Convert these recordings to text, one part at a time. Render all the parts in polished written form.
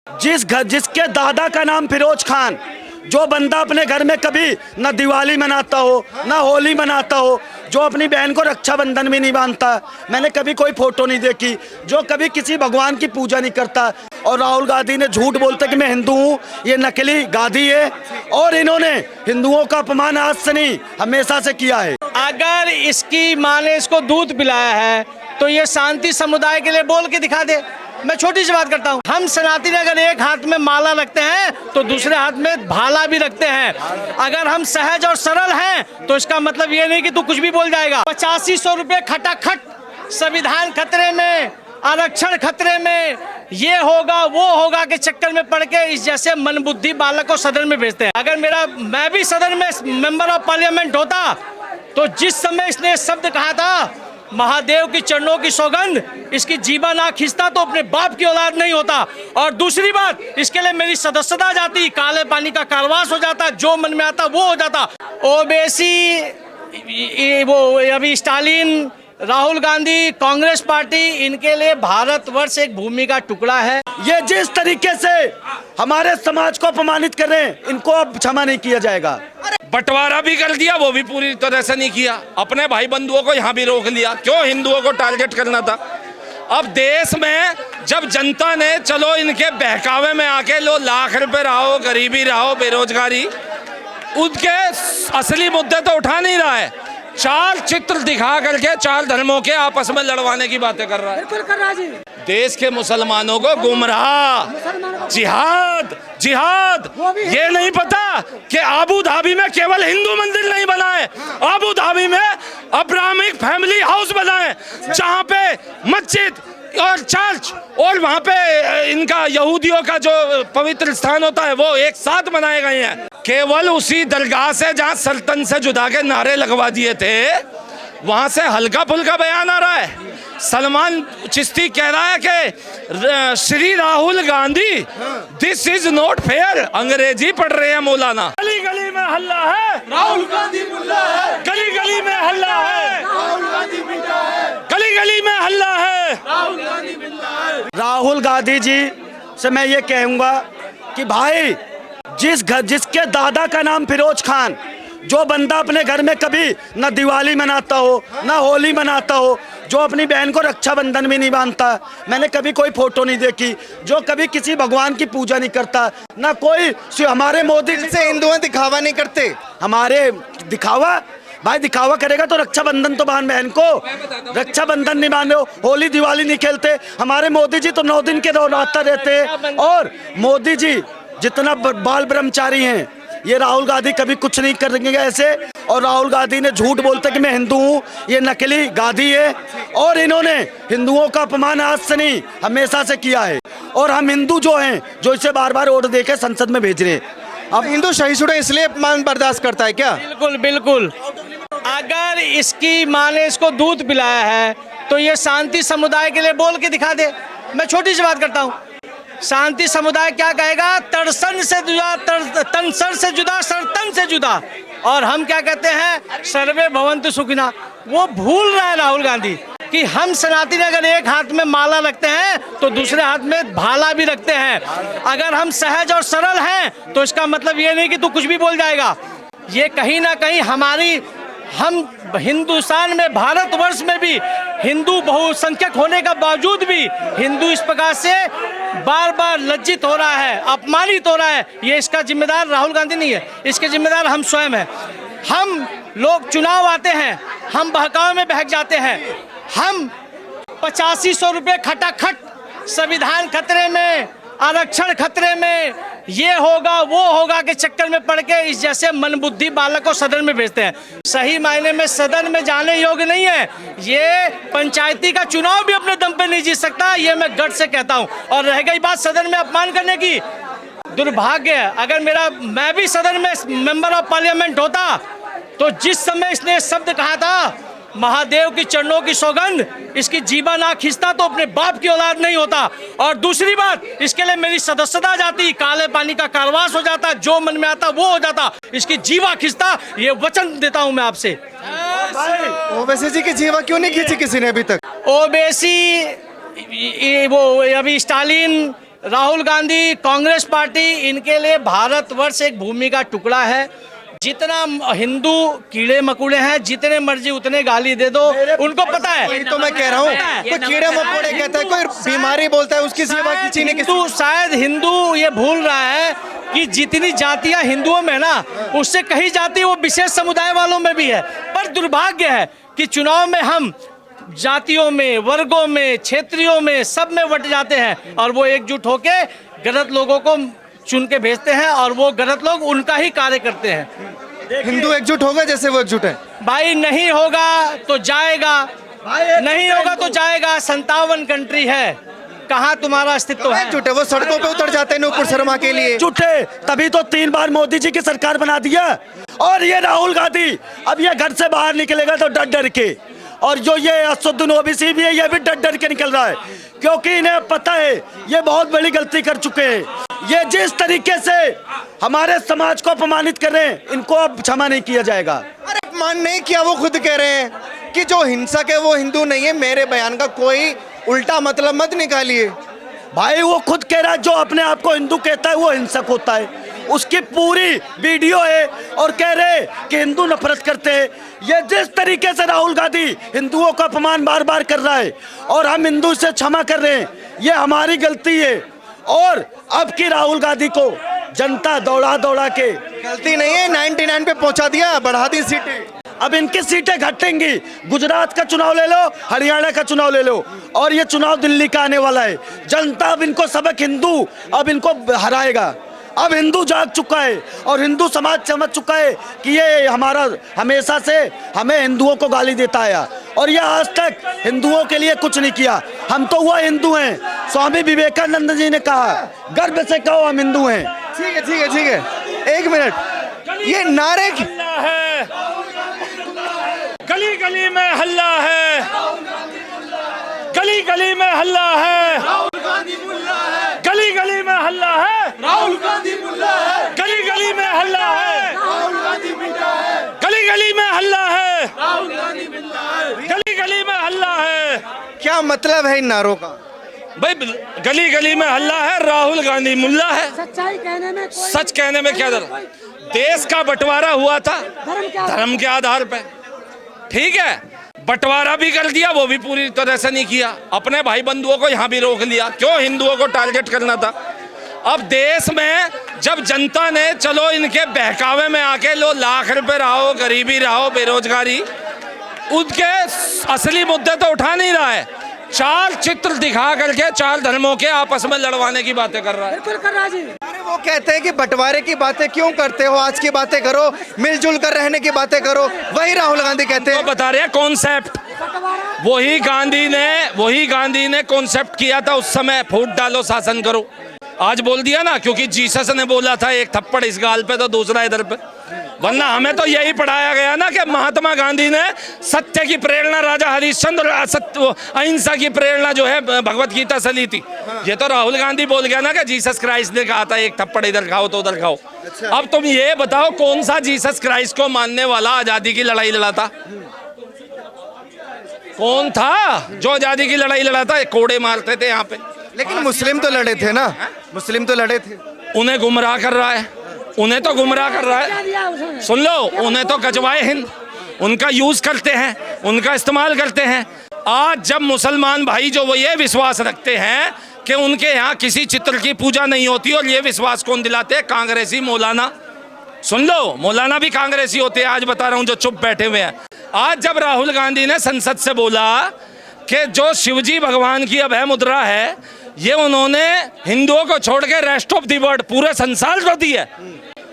जिसके दादा का नाम फिरोज खान, जो बंदा अपने घर में कभी न दिवाली मनाता हो न होली मनाता हो, जो अपनी बहन को रक्षाबंधन भी नहीं बांधता, मैंने कभी कोई फोटो नहीं देखी, जो कभी किसी भगवान की पूजा नहीं करता। और राहुल गांधी ने झूठ बोलते कि मैं हिंदू हूँ, ये नकली गांधी है और इन्होंने हिंदुओं का अपमान आज से नहीं हमेशा से किया है। अगर इसकी माँ ने इसको दूध पिलाया है तो ये शांति समुदाय के लिए बोल के दिखा दे। मैं छोटी सी बात करता हूँ, हम सनातनी अगर एक हाथ में माला रखते हैं तो दूसरे हाथ में भाला भी रखते हैं। अगर हम सहज और सरल हैं तो इसका मतलब ये नहीं कि तू कुछ भी बोल जाएगा। 8500 रुपये खटाखट, संविधान खतरे में, आरक्षण खतरे में, ये होगा वो होगा के चक्कर में पड़ के इस जैसे मनबुद्धि बालक को सदन में भेजते हैं। अगर मैं भी सदन में मेंबर ऑफ पार्लियामेंट होता तो जिस समय इसने शब्द कहा था महादेव की चरणों की सौगंध, इसकी जीवा ना खींचता तो अपने बाप की औलाद नहीं होता। और दूसरी बात, इसके लिए मेरी सदस्यता जाती, काले पानी का कारावास हो जाता, जो मन में आता वो हो जाता। ओबीसी, वो अभी स्टालिन, राहुल गांधी, कांग्रेस पार्टी, इनके लिए भारतवर्ष एक भूमि का टुकड़ा है। ये जिस तरीके से हमारे समाज को अपमानित कर रहे हैं, इनको अब क्षमा नहीं किया जाएगा। बंटवारा भी कर दिया, वो भी पूरी तरह से नहीं किया। अपने भाई बंधुओं को यहाँ भी रोक लिया, क्यों हिंदुओं को टारगेट करना था। अब देश में जब जनता ने चलो इनके बहकावे में आके लो लाख रुपए रहो, गरीबी रहो, बेरोजगारी, उनके असली मुद्दे तो उठा नहीं रहा है। चार चित्र दिखा करके चार धर्मों के आपस में लड़वाने की बातें कर रहा है। देश के मुसलमानों को गुमराह, जिहाद जिहाद, ये नहीं पता कि आबू धाबी में केवल हिंदू मंदिर नहीं बना है, आबू धाबी में अब्राहमिक फैमिली हाउस बना है, जहाँ पे मस्जिद और चर्च और वहाँ पे इनका यहूदियों का जो पवित्र स्थान होता है वो एक साथ बनाए गए हैं। केवल उसी दरगाह से जहाँ सल्तन से जुदा के नारे लगवा दिए थे, वहाँ से हल्का फुल्का बयान आ रहा है। सलमान चिश्ती कह रहा है कि Shri Rahul Gandhi, this is not fair. अंग्रेजी पढ़ रहे हैं मौलाना। गली गली में हल्ला है, राहुल गांधी मुल्ला है। गली गली में हल्ला है, राहुल गांधी मुल्ला है। गली गली में हल्ला है, राहुल गांधी मुल्ला है। राहुल गांधी जी से मैं ये कहूँगा कि भाई, जिसके दादा का नाम फिरोज खान, जो बंदा अपने घर में कभी न दिवाली मनाता हो न होली मनाता हो, जो अपनी बहन को रक्षाबंधन भी नहीं बांधता, मैंने कभी कोई फोटो नहीं देखी, जो कभी किसी भगवान की पूजा नहीं करता, ना कोई हमारे मोदी से हिंदुओं दिखावा नहीं करते। हमारे दिखावा, भाई दिखावा करेगा तो रक्षाबंधन तो बांध बहन को, रक्षाबंधन नहीं बांधे, होली दिवाली नहीं खेलते। हमारे मोदी जी तो 9 दिन के नवरात्र रहते हैं। और मोदी जी जितना बाल ब्रह्मचारी हैं, ये राहुल गांधी कभी कुछ नहीं करेंगे ऐसे। और राहुल गांधी ने झूठ बोलते कि मैं हिंदू हूँ, ये नकली गांधी है और इन्होंने हिंदुओं का अपमान आज से नहीं हमेशा से किया है। और हम हिंदू जो हैं, जो इसे बार बार वोट देके संसद में भेज रहे हैं। अब हिंदू सहिष्णुता इसलिए अपमान बर्दाश्त करता है क्या? बिल्कुल बिल्कुल। अगर इसकी माँ ने इसको दूध पिलाया है तो ये शांति समुदाय के लिए बोल के दिखा दे। मैं छोटी सी बात करता हूँ, शांति समुदाय क्या कहेगा? तड़सन से जुदा, तनसर से जुदा, सरतन से जुदा। और हम क्या कहते हैं? सर्वे भवन्तु सुखिना। वो भूल रहा है राहुल गांधी कि हम सनातनी अगर एक हाथ में माला रखते हैं तो दूसरे हाथ में भाला भी रखते हैं। अगर हम सहज और सरल हैं तो इसका मतलब ये नहीं कि तू कुछ भी बोल जाएगा। ये कहीं ना कहीं हम हिंदुस्तान में, भारतवर्ष में भी हिंदू बहुसंख्यक होने का बावजूद भी हिंदू इस प्रकार से बार बार लज्जित हो रहा है, अपमानित हो रहा है। ये इसका जिम्मेदार राहुल गांधी नहीं है, इसके जिम्मेदार हम स्वयं हैं। हम लोग चुनाव आते हैं, हम बहकावे में बहक जाते हैं, हम 8500 रुपये खटाखट, संविधान खतरे में, आरक्षण खतरे में, ये होगा वो होगा के चक्कर में पड़ के इस जैसे मनबुद्धि बालक को सदन में भेजते हैं। सही मायने में सदन में जाने योग्य नहीं है। ये पंचायती का चुनाव भी अपने दम पे नहीं जीत सकता, ये मैं गढ़ से कहता हूँ। और रह गई बात सदन में अपमान करने की, दुर्भाग्य है। अगर मैं भी सदन में मेंबर ऑफ पार्लियामेंट होता तो जिस समय इसने शब्द कहा था महादेव की चरणों की सौगंध, इसकी जीवा ना खींचता तो अपने बाप की औलाद नहीं होता। और दूसरी बात, इसके लिए मेरी सदस्यता जाती, काले पानी का कारावास हो जाता, जो मन में आता वो हो जाता, इसकी जीवा खींचता। ये वचन देता हूं मैं आपसे। ओवैसी जी की जीवा क्यों नहीं खींची किसी ने अभी तक? ओबीसी, वो अभी स्टालिन, राहुल गांधी, कांग्रेस पार्टी, इनके लिए भारतवर्ष एक भूमि का टुकड़ा है। जितना हिंदू कीड़े मकोड़े हैं, जितने मर्जी उतने गाली दे दो, उनको पता है। वही तो मैं कह रहा हूँ, कोई कीड़े मकोड़े कहता है, कोई बीमारी बोलता है, उसकी सेवा किसी ने किसी। शायद हिंदू ये भूल रहा है कि जितनी जातियां हिंदुओं में ना, उससे कहीं जाति वो विशेष समुदाय वालों में भी है। पर दुर्भाग्य है कि चुनाव में हम जातियों में, वर्गों में, क्षेत्रियों में, सब में बट जाते हैं और वो एकजुट होके गलत लोगों को चुन के भेजते हैं और वो गलत लोग उनका ही कार्य करते हैं। हिंदू एकजुट होगा जैसे वो एकजुट है। भाई नहीं होगा तो जाएगा, नहीं होगा तो जाएगा। 57 कंट्री है, कहाँ तुम्हारा अस्तित्व है? एकजुट है, वो सड़कों पे उतर जाते हैं नूपुर शर्मा के लिए। झूठे, तभी तो 3 बार मोदी जी की सरकार बना दिया। और ये राहुल गांधी अब ये घर से बाहर निकलेगा तो डर डर के, और जो ये असदुद्दीन ओवैसी भी है, ये भी डर डर के निकल रहा है, क्योंकि इन्हें पता है ये बहुत बड़ी गलती कर चुके हैं। ये जिस तरीके से हमारे समाज को अपमानित कर रहे हैं, इनको अब क्षमा नहीं किया जाएगा। अरे अपमान नहीं किया, वो खुद कह रहे हैं कि जो हिंसक है वो हिंदू नहीं है। मेरे बयान का कोई उल्टा मतलब मत निकालिए। भाई वो खुद कह रहा है, जो अपने आप को हिंदू कहता है वो हिंसक होता है। उसकी पूरी वीडियो है और कह रहे कि हिंदू नफरत करते हैं। ये जिस तरीके से राहुल गांधी हिंदुओं का अपमान बार बार कर रहा है और हम हिंदू से क्षमा कर रहे हैं, ये हमारी गलती है। और अब की राहुल गांधी को जनता दौड़ा दौड़ा के, गलती नहीं है, 99 पे पहुंचा दिया, बढ़ा दी सीटें। अब इनकी सीटें घटेंगी। गुजरात का चुनाव ले लो, हरियाणा का चुनाव ले लो, और ये चुनाव दिल्ली का आने वाला है। जनता अब इनको सबक, हिंदू अब इनको हराएगा। अब हिंदू जाग चुका है और हिंदू समाज समझ चुका है कि ये हमारा हमेशा से हमें हिंदुओं को गाली देता आया और ये आज तक हिंदुओं के लिए कुछ नहीं किया। हम तो वह हिंदू हैं, स्वामी विवेकानंद जी ने कहा, गर्व से कहो हम हिंदू हैं। ठीक है, ठीक है, ठीक है, 1 मिनट। ये नारे है, गली गली में हल्ला है, गली गली में हल्ला है, गली गली में हल्ला है, राहुल गांधी मुल्ला है, गली गली में हल्ला है, राहुल गांधी मुल्ला है, गली गली में हल्ला है, राहुल गांधी मुल्ला है, गली गली में हल्ला है। क्या मतलब है इन नारों का? भाई गली गली में हल्ला है, राहुल गांधी मुल्ला है। सच्चाई कहने में कोई, सच कहने में क्या डर? देश का बंटवारा हुआ था धर्म के आधार पे, ठीक है, बंटवारा भी कर दिया, वो भी पूरी तरह से नहीं किया। अपने भाई बंधुओं को यहाँ भी रोक लिया, क्यों हिंदुओं को टारगेट करना था? अब देश में जब जनता ने चलो इनके बहकावे में आके लो लाख रुपए रहो, गरीबी रहो, बेरोजगारी, उनके असली मुद्दे तो उठा नहीं रहा है। 4 चित्र दिखा करके 4 धर्मों के आपस में लड़वाने की बातें कर रहा है। बिल्कुल कर रहा जी। अरे वो कहते हैं कि बंटवारे की बातें क्यों करते हो, आज की बातें करो, मिलजुल कर रहने की बातें करो। वही राहुल गांधी कहते हैं। तो बता रहे हैं कॉन्सेप्ट, वही गांधी ने कॉन्सेप्ट किया था उस समय, फूट डालो शासन करो। आज बोल दिया ना, क्योंकि जीसस ने बोला था एक थप्पड़ इस गाल पे तो दूसरा इधर पे। वरना हमें तो यही पढ़ाया गया ना कि महात्मा गांधी ने सत्य की प्रेरणा राजा हरिश्चंद्र, अहिंसा की प्रेरणा जो है भगवत गीता से ली थी। ये तो राहुल गांधी बोल गया ना कि जीसस क्राइस्ट ने कहा था एक थप्पड़ इधर खाओ तो उधर खाओ। अब तुम ये बताओ, कौन सा जीसस क्राइस्ट को मानने वाला आजादी की लड़ाई लड़ाता? कौन था जो आजादी की लड़ाई लड़ाता? कोड़े मारते थे यहाँ पे। लेकिन मुस्लिम तो लड़े थे ना, मुस्लिम तो लड़े थे। उन्हें गुमराह कर रहा है, उन्हें तो गुमराह कर रहा है। सुन लो, उन्हें तो गजवाए हिंद उनका यूज करते हैं, उनका इस्तेमाल करते हैं। आज जब मुसलमान भाई जो वो ये विश्वास रखते हैं कि उनके यहाँ किसी चित्र की पूजा नहीं होती, और ये विश्वास कौन दिलाते हैं? कांग्रेसी मौलाना। सुन लो, मौलाना भी कांग्रेसी होते हैं, आज बता रहा हूँ, जो चुप बैठे हुए हैं। आज जब राहुल गांधी ने संसद से बोला कि जो शिवजी भगवान की अभय मुद्रा है, ये उन्होंने हिंदुओं को छोड़ के रेस्ट ऑफ दी वर्ल्ड पूरे संसार को दी है,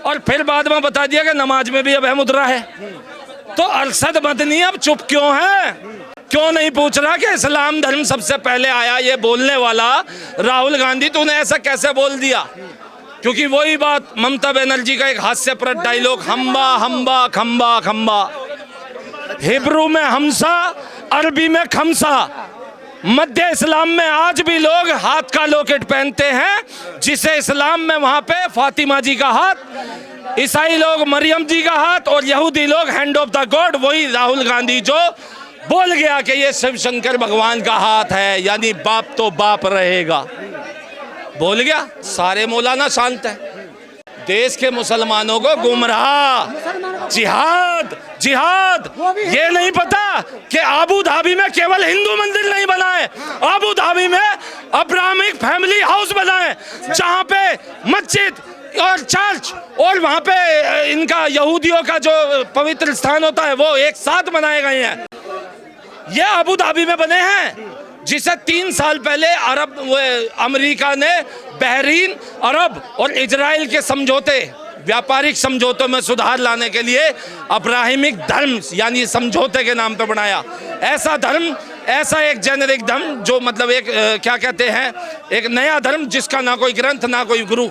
और फिर बाद में बता दिया कि नमाज में भी अभय मुद्रा है, तो अरशद मदनी अब चुप क्यों है? क्यों नहीं पूछ रहा कि इस्लाम धर्म सबसे पहले आया? ये बोलने वाला राहुल गांधी, तूने ऐसा कैसे बोल दिया? क्योंकि वही बात ममता बनर्जी का एक हास्यप्रद डायलॉग, हम्बा हम्बा खम्बा खम्बा, हिब्रू में हमसा, अरबी में खमसा। मध्य इस्लाम में आज भी लोग हाथ का लॉकेट पहनते हैं, जिसे इस्लाम में वहां पे फातिमा जी का हाथ, ईसाई लोग मरियम जी का हाथ, और यहूदी लोग हैंड ऑफ द गॉड। वही राहुल गांधी जो बोल गया कि ये शिव शंकर भगवान का हाथ है, यानी बाप तो बाप रहेगा। बोल गया, सारे मौलाना शांत हैं। देश के मुसलमानों को गुमराह, जिहाद जिहाद, ये नहीं पता कि अबू धाबी में केवल हिंदू मंदिर नहीं बना है, अबू धाबी में अब्राहमिक फैमिली हाउस बना है, जहाँ पे मस्जिद और चर्च और वहाँ पे इनका यहूदियों का जो पवित्र स्थान होता है वो एक साथ बनाए गए हैं। ये अबू धाबी में बने हैं, जिसे 3 साल पहले अमेरिका ने बहरीन, अरब और इजराइल के समझौते, व्यापारिक समझौतों में सुधार लाने के लिए अब्राहमिक धर्म यानी समझौते के नाम पे बनाया। ऐसा धर्म, ऐसा एक जेनेरिक धर्म जो मतलब एक क्या कहते हैं, एक नया धर्म जिसका ना कोई ग्रंथ ना कोई गुरु,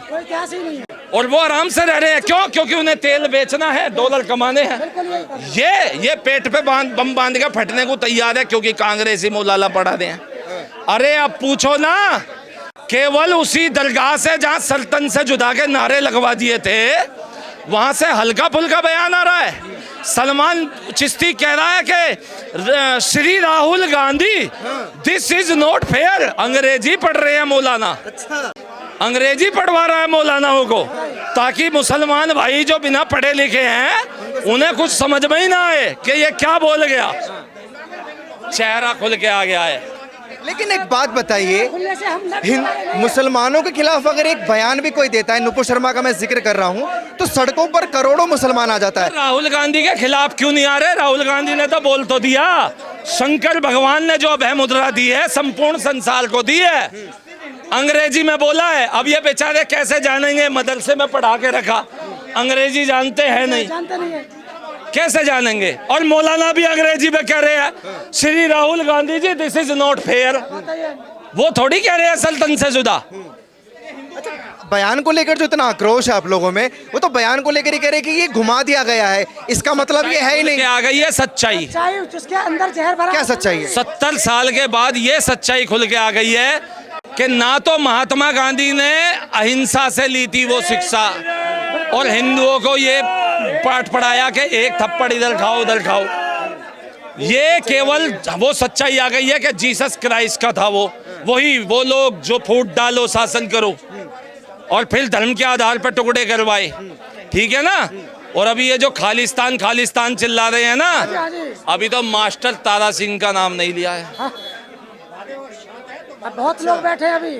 और वो आराम से रह रहे हैं। क्यों? क्योंकि उन्हें तेल बेचना है, डॉलर कमाने हैं। ये पेट पे बम बांध के फटने को तैयार है क्योंकि कांग्रेसी मौलाना पढ़ा दे हैं। अरे अब पूछो ना, केवल उसी दरगाह से जहां सल्तन से जुदा के नारे लगवा दिए थे, वहां से हल्का फुल्का बयान आ रहा है। सलमान चिश्ती कह रहा है कि Shri Rahul Gandhi, this is not fair. अंग्रेजी पढ़ रहे हैं मौलाना, अंग्रेजी पढ़वा रहा है मौलानाओं को, ताकि मुसलमान भाई जो बिना पढ़े लिखे हैं उन्हें कुछ समझ में ही ना आए कि ये क्या बोल गया। चेहरा खुल के आ गया है। लेकिन एक बात बताइए, मुसलमानों के खिलाफ अगर एक बयान भी कोई देता है, नुपुर शर्मा का मैं जिक्र कर रहा हूं, तो सड़कों पर करोड़ों मुसलमान आ जाता है। राहुल गांधी के खिलाफ क्यों नहीं आ रहे? राहुल गांधी ने तो बोल तो दिया, शंकर भगवान ने जो अभय मुद्रा दी है संपूर्ण संसार को दी है, अंग्रेजी में बोला है। अब ये बेचारे कैसे जानेंगे? मदरसे में पढ़ा के रखा, अंग्रेजी जानते हैं नहीं, कैसे जानेंगे? और मौलाना भी अंग्रेजी में कह रहे हैं Shri Rahul Gandhi ji, this is not fair. वो थोड़ी कह रहे हैं सल्तन से जुदा। बयान को लेकर जो इतना आक्रोश है आप लोगों में, वो तो बयान को लेकर ही कह रहे कि ये घुमा दिया गया है, इसका मतलब ये है ही नहीं। आ गई है सच्चाई, जिसके अंदर जहर भरा। क्या सच्चाई है? 70 साल के बाद ये सच्चाई खुल के आ गई है कि ना तो महात्मा गांधी ने अहिंसा से ली थी वो शिक्षा, और हिंदुओं को ये पाठ पढ़ाया कि एक थप्पड़ इधर खाओ उधर खाओ। ये केवल वो सच्चाई आ गई है कि जीसस क्राइस्ट का था वो लोग जो फूट डालो शासन करो, और फिर धर्म के आधार पर टुकड़े करवाए। ठीक है ना? और अभी ये जो खालिस्तान खालिस्तान चिल्ला रहे हैं ना, अभी तो मास्टर तारा सिंह का नाम नहीं लिया है। बहुत लोग बैठे हैं अभी,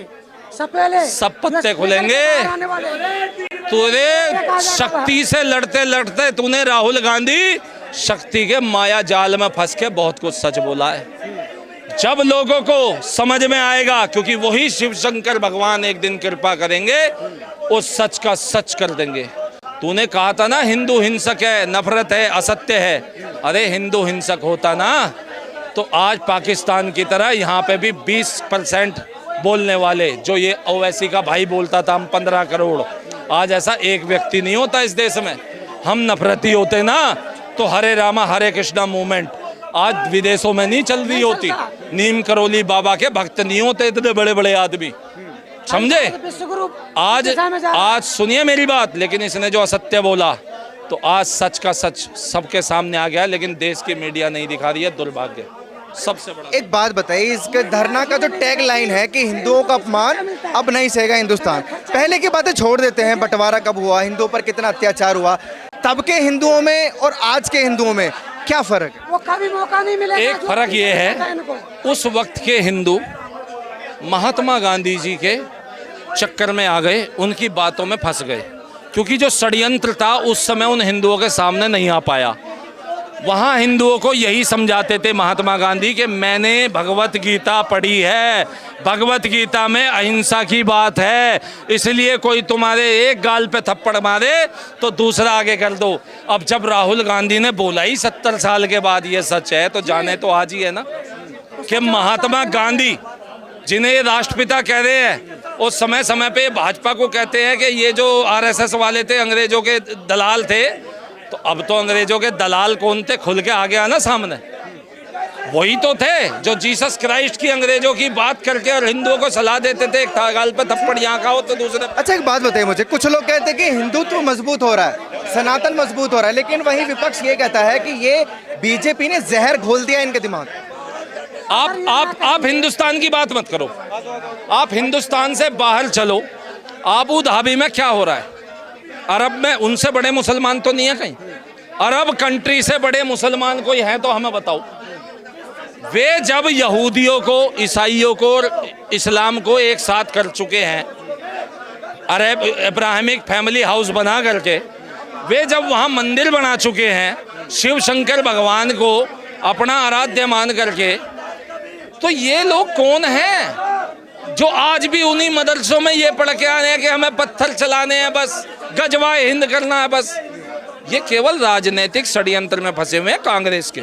सब पत्ते खुलेंगे। तूने शक्ति से लड़ते लड़ते तूने राहुल गांधी शक्ति के माया जाल में फंस के बहुत कुछ सच बोला है। जब लोगों को समझ में आएगा, क्योंकि वही शिव शंकर भगवान एक दिन कृपा करेंगे, उस सच का सच कर देंगे। तूने कहा था ना हिंदू हिंसक है, नफरत है, असत्य है। अरे हिंदू हिंसक होता ना तो आज पाकिस्तान की तरह यहाँ पे भी 20% बोलने वाले, जो ये ओवैसी का भाई बोलता था हम 15 करोड़, आज ऐसा एक व्यक्ति नहीं होता इस देश में। हम नफरती होते ना तो हरे रामा हरे कृष्णा मूवमेंट आज विदेशों में नहीं चल रही होती, नीम करोली बाबा के भक्त नहीं होते इतने बड़े बड़े आदमी, समझे? आज सुनिए मेरी बात, लेकिन इसने जो असत्य बोला तो आज सच का सच सबके सामने आ गया, लेकिन देश की मीडिया नहीं दिखा रही है, दुर्भाग्य सबसे बड़ा। एक बात बताइए, इसके धरना का जो टैग लाइन है कि हिंदुओं का अपमान अब नहीं सहेगा हिंदुस्तान, पहले की बातें छोड़ देते हैं, बंटवारा कब हुआ, हिंदुओं पर कितना अत्याचार हुआ, तब के हिंदुओं में और आज के हिंदुओं में क्या फर्क है? वो कभी मौका नहीं मिलेगा। एक फर्क ये है, उस वक्त के हिंदू महात्मा गांधी जी के चक्कर में आ गए, उनकी बातों में फंस गए, क्योंकि जो षड्यंत्र था उस समय उन हिंदुओं के सामने नहीं आ पाया। वहाँ हिंदुओं को यही समझाते थे महात्मा गांधी कि मैंने भगवत गीता पढ़ी है, भगवत गीता में अहिंसा की बात है, इसलिए कोई तुम्हारे एक गाल पे थप्पड़ मारे तो दूसरा आगे कर दो। अब जब राहुल गांधी ने बोला ही 70 साल के बाद ये सच है, तो जाने तो आज ही है ना कि महात्मा गांधी जिन्हें ये राष्ट्रपिता कह रहे हैं, उस समय समय पे भाजपा को कहते हैं कि ये जो आरएसएस वाले थे अंग्रेजों के दलाल थे, तो अब तो अंग्रेजों के दलाल कौन थे खुल के आ गया ना सामने। वही तो थे जो जीसस क्राइस्ट की अंग्रेजों की बात करके और हिंदुओं को सलाह देते थे, एक गाल पे थप्पड़ यहाँ खाओ तो दूसरे। अच्छा एक बात बताइए मुझे, कुछ लोग कहते हैं कि हिंदुत्व मजबूत हो रहा है, सनातन मजबूत हो रहा है, लेकिन वही विपक्ष ये कहता है कि ये बीजेपी ने जहर घोल दिया इनके दिमाग। आप हिंदुस्तान की बात मत करो, आप हिंदुस्तान से बाहर चलो। अबू धाबी में क्या हो रहा है? अरब में उनसे बड़े मुसलमान तो नहीं है कहीं? अरब कंट्री से बड़े मुसलमान कोई है तो हमें बताओ। वे जब यहूदियों को, ईसाइयों को और इस्लाम को एक साथ कर चुके हैं, अरब इब्राहिमिक फैमिली हाउस बना करके, वे जब वहाँ मंदिर बना चुके हैं शिव शंकर भगवान को अपना आराध्य मान करके, तो ये लोग कौन हैं जो आज भी उन्हीं मदरसों में ये पढ़ के आ रहे हैं कि हमें पत्थर चलाने हैं, बस गजवा हिंद करना है बस। ये केवल राजनीतिक षड्यंत्र में फंसे हुए हैं कांग्रेस के।